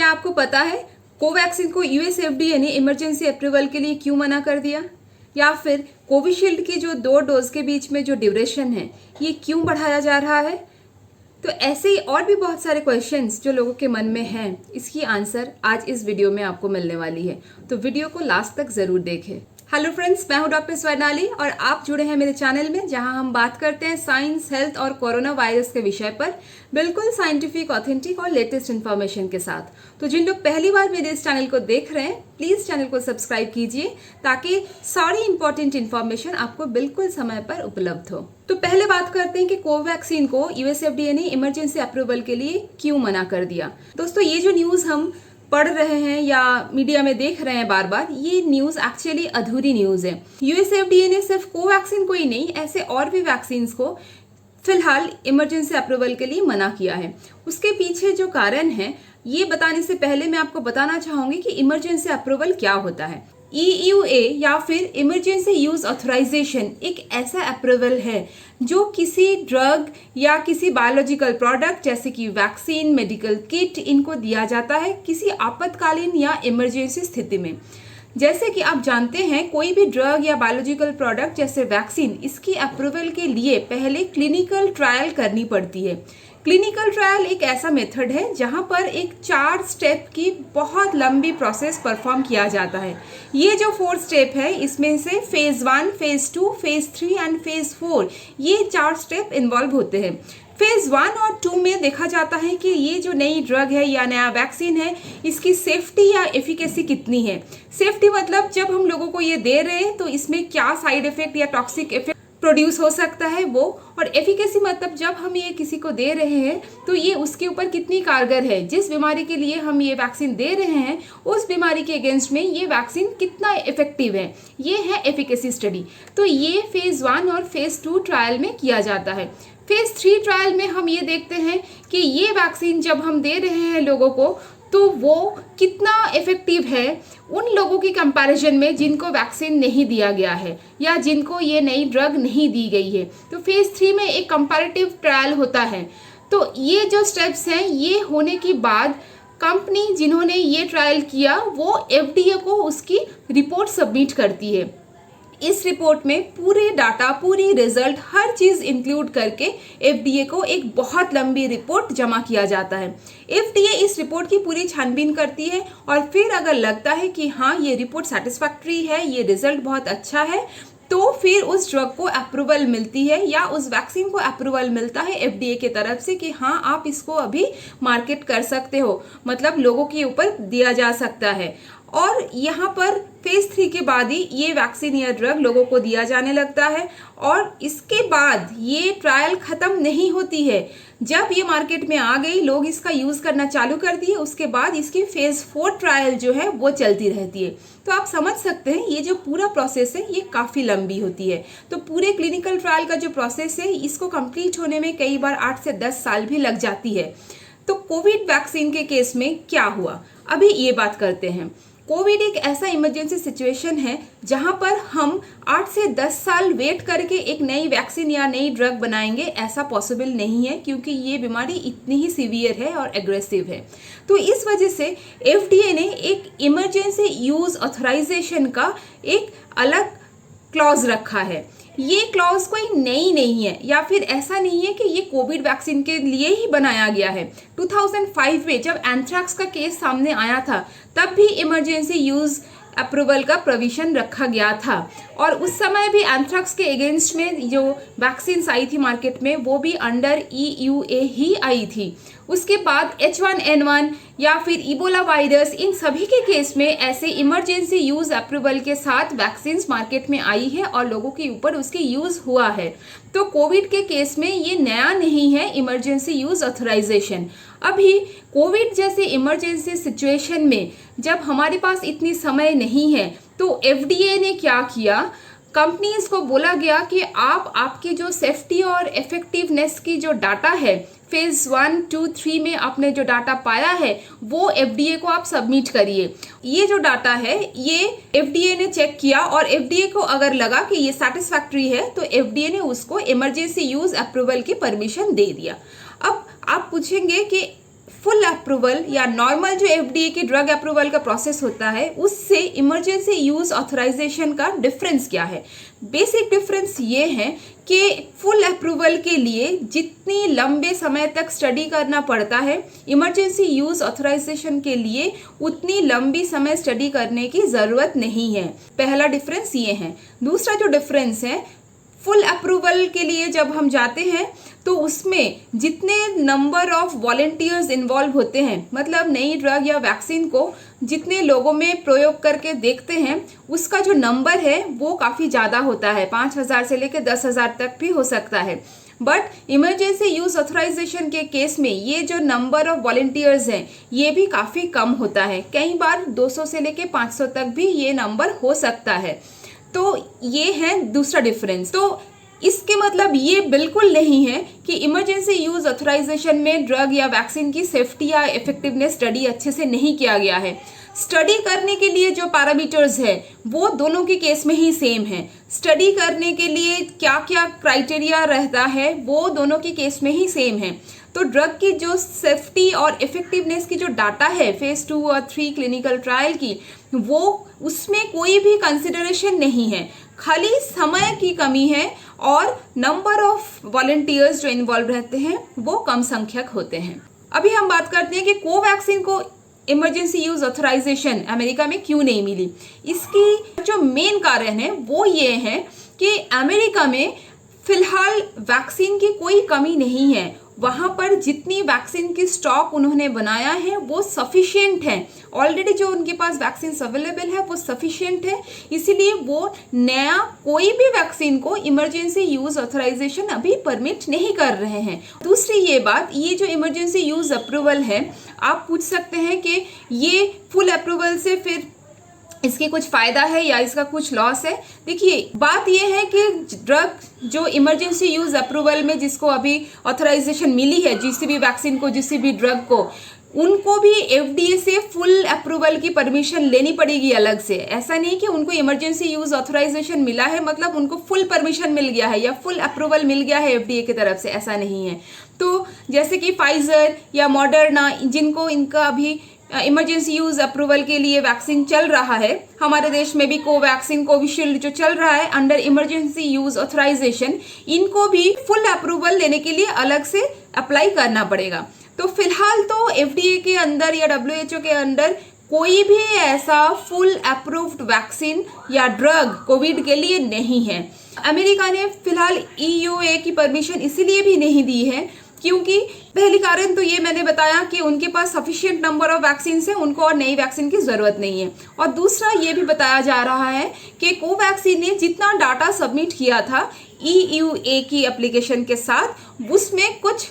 क्या आपको पता है कोवैक्सीन को यूएस एफडीए ने इमरजेंसी अप्रूवल के लिए क्यों मना कर दिया? या फिर कोविशील्ड की जो 2 डोज के बीच में जो ड्यूरेशन है ये क्यों बढ़ाया जा रहा है? तो ऐसे ही और भी बहुत सारे क्वेश्चंस जो लोगों के मन में हैं, इसकी आंसर आज इस वीडियो में आपको मिलने वाली है। तो वीडियो को लास्ट तक जरूर देखें। हेलो फ्रेंड्स, मैं हूं डॉक्टर स्वर्णाली और आप जुड़े हैं मेरे चैनल में, जहां हम बात करते हैं साइंस, हेल्थ और कोरोना वायरस के विषय पर बिल्कुल साइंटिफिक, ऑथेंटिक और लेटेस्ट इन्फॉर्मेशन के साथ। तो जिन लोग पहली बार मेरे इस चैनल को देख रहे हैं, प्लीज चैनल को सब्सक्राइब कीजिए ताकि सारी इंपॉर्टेंट इन्फॉर्मेशन आपको बिल्कुल समय पर उपलब्ध हो। तो पहले बात करते हैं कि कोवैक्सीन को यूएस एफडीए ने इमरजेंसी अप्रूवल के लिए क्यों मना कर दिया। दोस्तों, ये जो न्यूज हम पढ़ रहे हैं या मीडिया में देख रहे हैं बार बार, ये न्यूज एक्चुअली अधूरी न्यूज है। यूएस एफडीए ने सिर्फ कोवैक्सीन को ही नहीं, ऐसे और भी वैक्सीन को फिलहाल इमरजेंसी अप्रूवल के लिए मना किया है। उसके पीछे जो कारण है ये बताने से पहले मैं आपको बताना चाहूंगी कि इमरजेंसी अप्रूवल क्या होता है। EUA या फिर इमरजेंसी यूज ऑथराइजेशन एक ऐसा अप्रूवल है जो किसी ड्रग या किसी बायोलॉजिकल प्रोडक्ट जैसे कि वैक्सीन, मेडिकल किट, इनको दिया जाता है किसी आपातकालीन या इमरजेंसी स्थिति में। जैसे कि आप जानते हैं, कोई भी ड्रग या बायोलॉजिकल प्रोडक्ट जैसे वैक्सीन, इसकी अप्रूवल के लिए पहले क्लिनिकल ट्रायल करनी पड़ती है। क्लिनिकल ट्रायल एक ऐसा मेथड है जहां पर एक 4 स्टेप की बहुत लंबी प्रोसेस परफॉर्म किया जाता है। ये जो 4 स्टेप है, इसमें से phase 1, phase 2, phase 3 and phase 4, ये 4 स्टेप इन्वॉल्व होते हैं। फेज 1 और 2 में देखा जाता है कि ये जो नई ड्रग है या नया वैक्सीन है, इसकी सेफ्टी या एफिकेसी कितनी है। सेफ्टी मतलब जब हम लोगों को ये दे रहे हैं तो इसमें क्या साइड इफेक्ट या टॉक्सिक इफेक्ट प्रोड्यूस हो सकता है वो, और एफिकेसी मतलब जब हम ये किसी को दे रहे हैं तो ये उसके ऊपर कितनी कारगर है। जिस बीमारी के लिए हम ये वैक्सीन दे रहे हैं उस बीमारी के अगेंस्ट में ये वैक्सीन कितना इफेक्टिव है, ये है एफिकेसी स्टडी। तो ये फेज 1 और फेज 2 ट्रायल में किया जाता है। फेज 3 ट्रायल में हम ये देखते हैं कि ये वैक्सीन जब हम दे रहे हैं लोगों को तो वो कितना इफेक्टिव है उन लोगों की कंपैरिजन में जिनको वैक्सीन नहीं दिया गया है या जिनको ये नई ड्रग नहीं दी गई है। तो फेज 3 में एक कंपैरेटिव ट्रायल होता है। तो ये जो स्टेप्स हैं, ये होने के बाद कंपनी जिन्होंने ये ट्रायल किया वो एफडीए को उसकी रिपोर्ट सबमिट करती है। इस रिपोर्ट में पूरे डाटा, पूरी रिजल्ट, हर चीज इंक्लूड करके एफडीए को एक बहुत लंबी रिपोर्ट जमा किया जाता है। एफडीए इस रिपोर्ट की पूरी छानबीन करती है और फिर अगर लगता है कि हाँ ये रिपोर्ट सेटिस्फैक्ट्री है, ये रिजल्ट बहुत अच्छा है, तो फिर उस ड्रग को अप्रूवल मिलती है या उस वैक्सीन को अप्रूवल मिलता है एफडीए की तरफ से कि हाँ आप इसको अभी मार्केट कर सकते हो, मतलब लोगों के ऊपर दिया जा सकता है। और यहाँ पर फेज 3 के बाद ही ये वैक्सीन या ड्रग लोगों को दिया जाने लगता है। और इसके बाद ये ट्रायल खत्म नहीं होती है। जब ये मार्केट में आ गई, लोग इसका यूज करना चालू कर दिए, उसके बाद इसकी फेज 4 ट्रायल जो है वो चलती रहती है। तो आप समझ सकते हैं ये जो पूरा प्रोसेस है ये काफी लंबी होती है। तो पूरे क्लिनिकल ट्रायल का जो प्रोसेस है इसको कंप्लीट होने में कई बार 8 से 10 साल भी लग जाती है। तो कोविड वैक्सीन के केस में क्या हुआ, अभी ये बात करते हैं। कोविड एक ऐसा इमरजेंसी सिचुएशन है जहां पर हम 8 से 10 साल वेट करके एक नई वैक्सीन या नई ड्रग बनाएंगे, ऐसा पॉसिबल नहीं है, क्योंकि ये बीमारी इतनी ही सीवियर है और एग्रेसिव है। तो इस वजह से एफडीए ने एक इमरजेंसी यूज ऑथराइजेशन का एक अलग क्लॉज रखा है। ये क्लॉज कोई नई नहीं है या फिर ऐसा नहीं है कि ये कोविड वैक्सीन के लिए ही बनाया गया है। 2005 में जब एंथ्रैक्स का केस सामने आया था तब भी इमरजेंसी यूज अप्रूवल का प्रोविजन रखा गया था और उस समय भी एंथ्रैक्स के अगेंस्ट में जो वैक्सीन आई थी मार्केट में वो भी अंडर EUA ही आई थी। उसके बाद H1N1 या फिर इबोला वायरस, इन सभी के केस में ऐसे इमरजेंसी यूज अप्रूवल के साथ वैक्सीन मार्केट में आई है और लोगों के ऊपर उसके यूज हुआ है। तो कोविड के केस में ये नया नहीं है इमरजेंसी यूज ऑथराइजेशन। अभी कोविड जैसे इमरजेंसी सिचुएशन में जब हमारे पास इतनी समय नहीं है तो एफडीए ने क्या किया, कंपनीज को बोला गया कि आप आपके जो सेफ्टी और इफेक्टिवनेस की जो डाटा है फेज 1, 2, 3 में आपने जो डाटा पाया है वो एफडीए को आप सबमिट करिए। ये जो डाटा है ये एफडीए ने चेक किया और एफडीए को अगर लगा कि ये सेटिस्फैक्ट्री है तो एफडीए ने उसको इमरजेंसी यूज अप्रूवल की परमिशन दे दिया। अब आप पूछेंगे कि फुल अप्रूवल या नॉर्मल जो एफडीए की ड्रग अप्रूवल का प्रोसेस होता है उससे इमरजेंसी यूज ऑथराइजेशन का डिफरेंस क्या है। बेसिक डिफरेंस ये है कि फुल अप्रूवल के लिए जितनी लंबे समय तक स्टडी करना पड़ता है, इमरजेंसी यूज ऑथराइजेशन के लिए उतनी लंबी समय स्टडी करने की ज़रूरत नहीं है। पहला डिफरेंस ये है। दूसरा जो डिफरेंस है, फुल अप्रूवल के लिए जब हम जाते हैं तो उसमें जितने नंबर ऑफ वॉलेंटियर्स इन्वॉल्व होते हैं, मतलब नई ड्रग या वैक्सीन को जितने लोगों में प्रयोग करके देखते हैं, उसका जो नंबर है वो काफ़ी ज़्यादा होता है। 5,000 से लेकर 10,000 तक भी हो सकता है। बट इमरजेंसी यूज ऑथराइजेशन के केस में ये जो नंबर ऑफ वॉलेंटियर्स हैं ये भी काफ़ी कम होता है। कई बार 200 से लेकर 500 तक भी ये नंबर हो सकता है। तो ये है दूसरा डिफरेंस। तो इसके मतलब ये बिल्कुल नहीं है कि इमरजेंसी यूज ऑथराइजेशन में ड्रग या वैक्सीन की सेफ्टी या इफेक्टिवनेस स्टडी अच्छे से नहीं किया गया है। स्टडी करने के लिए जो पैरामीटर्स है वो दोनों के केस में ही सेम है। स्टडी करने के लिए क्या क्या क्राइटेरिया रहता है वो दोनों के केस में ही सेम है। तो ड्रग की जो सेफ्टी और इफेक्टिवनेस की जो डाटा है फेज 2 और 3 क्लिनिकल ट्रायल की, वो उसमें कोई भी कंसिडरेशन नहीं है। खाली समय की कमी है और नंबर ऑफ वॉलेंटियर्स जो इन्वॉल्व रहते हैं वो कम संख्यक होते हैं। अभी हम बात करते हैं कि कोवैक्सीन को इमरजेंसी यूज ऑथराइजेशन अमेरिका में क्यों नहीं मिली। इसकी जो मेन कारण है वो ये है कि अमेरिका में फिलहाल वैक्सीन की कोई कमी नहीं है। वहाँ पर जितनी वैक्सीन की स्टॉक उन्होंने बनाया है वो सफिशिएंट है। ऑलरेडी जो उनके पास वैक्सीन अवेलेबल है वो सफिशिएंट है, इसीलिए वो नया कोई भी वैक्सीन को इमरजेंसी यूज ऑथराइजेशन अभी परमिट नहीं कर रहे हैं। दूसरी ये बात, ये जो इमरजेंसी यूज अप्रूवल है, आप पूछ सकते हैं कि ये फुल अप्रूवल से फिर इसकी कुछ फायदा है या इसका कुछ लॉस है। देखिए, बात यह है कि ड्रग जो इमरजेंसी यूज अप्रूवल में जिसको अभी ऑथराइजेशन मिली है, किसी भी वैक्सीन को, किसी भी ड्रग को, उनको भी एफडीए से फुल अप्रूवल की परमिशन लेनी पड़ेगी अलग से। ऐसा नहीं कि उनको इमरजेंसी यूज ऑथराइजेशन मिला है मतलब उनको फुल परमिशन मिल गया है या फुल अप्रूवल मिल गया है एफडीए की तरफ से, ऐसा नहीं है। तो जैसे कि फाइजर या मॉडर्ना, जिनको इनका अभी इमरजेंसी यूज अप्रूवल के लिए वैक्सीन चल रहा है, हमारे देश में भी कोवैक्सीन, कोविशील्ड जो चल रहा है अंडर इमरजेंसी यूज ऑथराइजेशन, इनको भी फुल अप्रूवल लेने के लिए अलग से अप्लाई करना पड़ेगा। तो फिलहाल तो एफडीए के अंदर या डब्ल्यूएचओ के अंदर कोई भी ऐसा फुल अप्रूव्ड वैक्सीन या ड्रग कोविड के लिए नहीं है। अमेरिका ने फिलहाल ईयूए की परमिशन इसीलिए भी नहीं दी है क्योंकि पहली कारण तो ये मैंने बताया कि उनके पास सफिशिएंट नंबर ऑफ वैक्सीन है, उनको और नई वैक्सीन की ज़रूरत नहीं है। और दूसरा ये भी बताया जा रहा है कि कोवैक्सीन ने जितना डाटा सबमिट किया था ईयूए की एप्लीकेशन के साथ, उसमें कुछ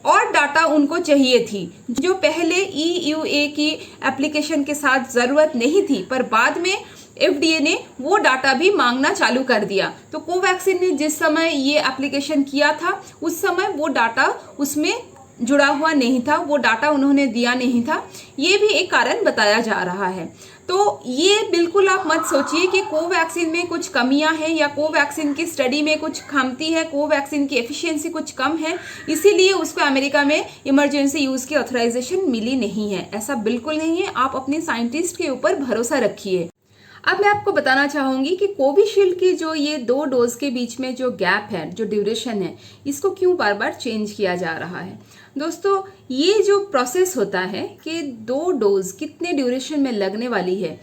और डाटा उनको चाहिए थी जो पहले ईयूए की एप्लीकेशन के साथ ज़रूरत नहीं थी, पर बाद में एफडीए ने वो डाटा भी मांगना चालू कर दिया। तो कोवैक्सीन ने जिस समय ये एप्लीकेशन किया था उस समय वो डाटा उसमें जुड़ा हुआ नहीं था, वो डाटा उन्होंने दिया नहीं था। ये भी एक कारण बताया जा रहा है। तो ये बिल्कुल आप मत सोचिए कि कोवैक्सीन में कुछ कमियां हैं या कोवैक्सीन की स्टडी में कुछ खामती है, कोवैक्सीन की एफिशिएंसी कुछ कम है, इसीलिए उसको अमेरिका में इमरजेंसी यूज़ की ऑथराइजेशन मिली नहीं है। ऐसा बिल्कुल नहीं है। आप अपने साइंटिस्ट के ऊपर भरोसा रखिए। अब मैं आपको बताना चाहूँगी कि कोविशील्ड की जो ये 2 डोज के बीच में जो गैप है, जो ड्यूरेशन है, इसको क्यों बार बार चेंज किया जा रहा है। दोस्तों, ये जो प्रोसेस होता है कि 2 डोज कितने ड्यूरेशन में लगने वाली है,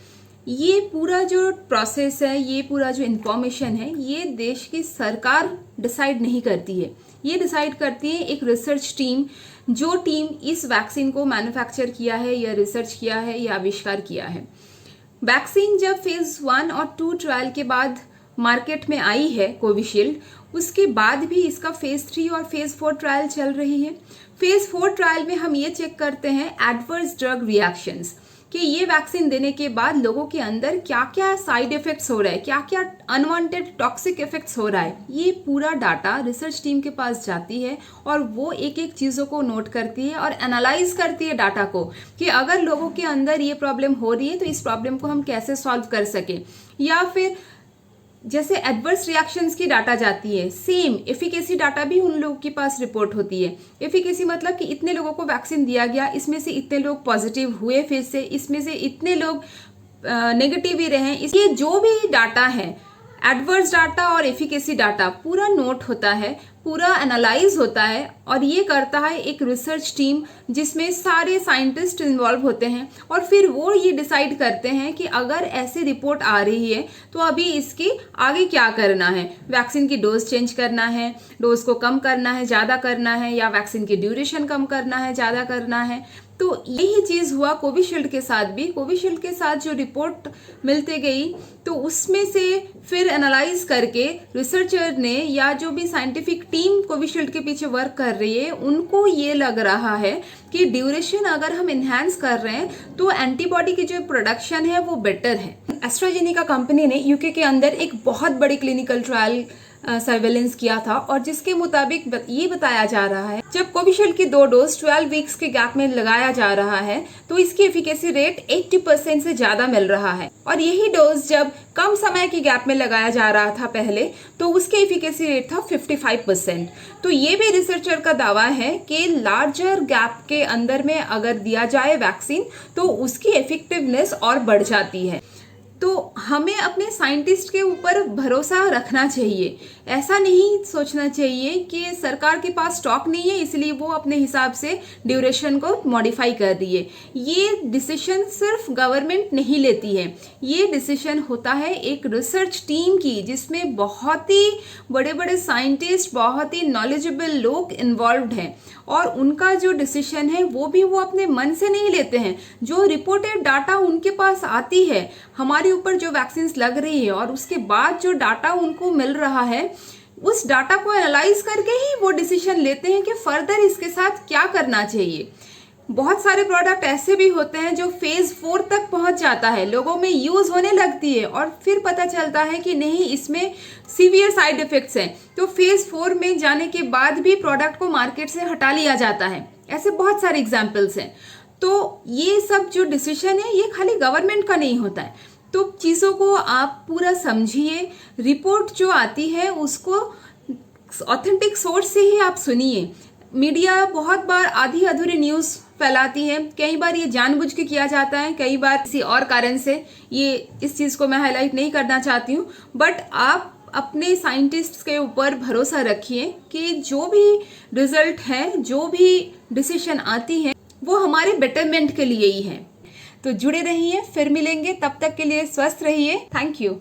ये पूरा जो प्रोसेस है, ये पूरा जो इन्फॉर्मेशन है, ये देश की सरकार डिसाइड नहीं करती है। ये डिसाइड करती है एक रिसर्च टीम, जो टीम इस वैक्सीन को मैन्युफैक्चर किया है या रिसर्च किया है या आविष्कार किया है। वैक्सीन जब फेज 1 और 2 ट्रायल के बाद मार्केट में आई है कोविशील्ड, उसके बाद भी इसका फेज 3 और फेज 4 ट्रायल चल रही है। फेज 4 ट्रायल में हम ये चेक करते हैं एडवर्स ड्रग रिएक्शंस, कि ये वैक्सीन देने के बाद लोगों के अंदर क्या क्या साइड इफेक्ट्स हो रहा है, क्या क्या अनवांटेड टॉक्सिक इफेक्ट्स हो रहा है। ये पूरा डाटा रिसर्च टीम के पास जाती है और वो एक एक चीज़ों को नोट करती है और एनालाइज करती है डाटा को, कि अगर लोगों के अंदर ये प्रॉब्लम हो रही है तो इस प्रॉब्लम को हम कैसे सॉल्व कर सकें, या फिर जैसे एडवर्स रिएक्शंस की डाटा जाती है, सेम एफिकेसी डाटा भी उन लोगों के पास रिपोर्ट होती है। एफिकेसी मतलब कि इतने लोगों को वैक्सीन दिया गया, इसमें से इतने लोग पॉजिटिव हुए, फिर से इसमें से इतने लोग नेगेटिव ही रहे। ये जो भी डाटा है, एडवर्स डाटा और एफिकेसी डाटा, पूरा नोट होता है, पूरा एनालाइज होता है, और ये करता है एक रिसर्च टीम जिसमें सारे साइंटिस्ट इन्वॉल्व होते हैं। और फिर वो ये डिसाइड करते हैं कि अगर ऐसी रिपोर्ट आ रही है तो अभी इसकी आगे क्या करना है। वैक्सीन की डोज चेंज करना है, डोज को कम करना है, ज़्यादा करना है, या वैक्सीन की ड्यूरेशन कम करना है, ज़्यादा करना है। तो यही चीज़ हुआ कोविशील्ड के साथ भी। कोविशील्ड के साथ जो रिपोर्ट मिलते गई, तो उसमें से फिर एनालाइज करके रिसर्चर ने, या जो भी साइंटिफिक टीम कोविशील्ड के पीछे वर्क कर रही है, उनको ये लग रहा है कि ड्यूरेशन अगर हम इन्हांस कर रहे हैं तो एंटीबॉडी की जो प्रोडक्शन है वो बेटर है। एस्ट्राजेनेका कंपनी ने यूके के अंदर एक बहुत बड़ी क्लिनिकल ट्रायल सर्वेलेंस किया था, और जिसके मुताबिक ये बताया जा रहा है जब कोविशील्ड की 2 डोज 12 वीक्स के गैप में लगाया जा रहा है तो इसकी एफिकेसी रेट 80% से ज्यादा मिल रहा है। और यही डोज जब कम समय के गैप में लगाया जा रहा था पहले, तो उसके एफिकेसी रेट था 55%। तो ये भी रिसर्चर का दावा है कि लार्जर गैप के अंदर में अगर दिया जाए वैक्सीन तो उसकी इफेक्टिवनेस और बढ़ जाती है। तो हमें अपने साइंटिस्ट के ऊपर भरोसा रखना चाहिए। ऐसा नहीं सोचना चाहिए कि सरकार के पास स्टॉक नहीं है इसलिए वो अपने हिसाब से ड्यूरेशन को मॉडिफाई कर रही है। ये डिसीजन सिर्फ गवर्नमेंट नहीं लेती है, ये डिसीजन होता है एक रिसर्च टीम की, जिसमें बहुत ही बड़े बड़े साइंटिस्ट, बहुत ही नॉलेजेबल लोग इन्वॉल्व्ड हैं। और उनका जो डिसीजन है वो भी वो अपने मन से नहीं लेते हैं। जो रिपोर्टेड डाटा उनके पास आती है, हमारे ऊपर जो वैक्सीन लग रही है, और उसके बाद जो डाटा उनको मिल रहा है, उस डाटा को एनालाइज करके ही वो डिसीजन लेते हैं कि फर्दर इसके साथ क्या करना चाहिए। बहुत सारे प्रोडक्ट ऐसे भी होते हैं जो फेज 4 तक पहुंच जाता है, लोगों में यूज होने लगती है, और फिर पता चलता है कि नहीं, इसमें सीवियर साइड इफेक्ट्स हैं। तो फेज 4 में जाने के बाद भी प्रोडक्ट को मार्केट से हटा लिया जाता है। ऐसे बहुत सारे एग्जाम्पल्स हैं। तो ये सब जो डिसीजन है ये खाली गवर्नमेंट का नहीं होता है। तो चीज़ों को आप पूरा समझिए, रिपोर्ट जो आती है उसको ऑथेंटिक सोर्स से ही आप सुनिए। मीडिया बहुत बार आधी अधूरी न्यूज़ फैलाती है, कई बार ये जानबूझ के किया जाता है, कई बार किसी और कारण से। ये इस चीज़ को मैं हाईलाइट नहीं करना चाहती हूँ, बट आप अपने साइंटिस्ट्स के ऊपर भरोसा रखिए कि जो भी रिजल्ट है, जो भी डिसीजन आती है, वो हमारे बेटरमेंट के लिए ही है। तो जुड़े रहिए, फिर मिलेंगे, तब तक के लिए स्वस्थ रहिए। Thank you.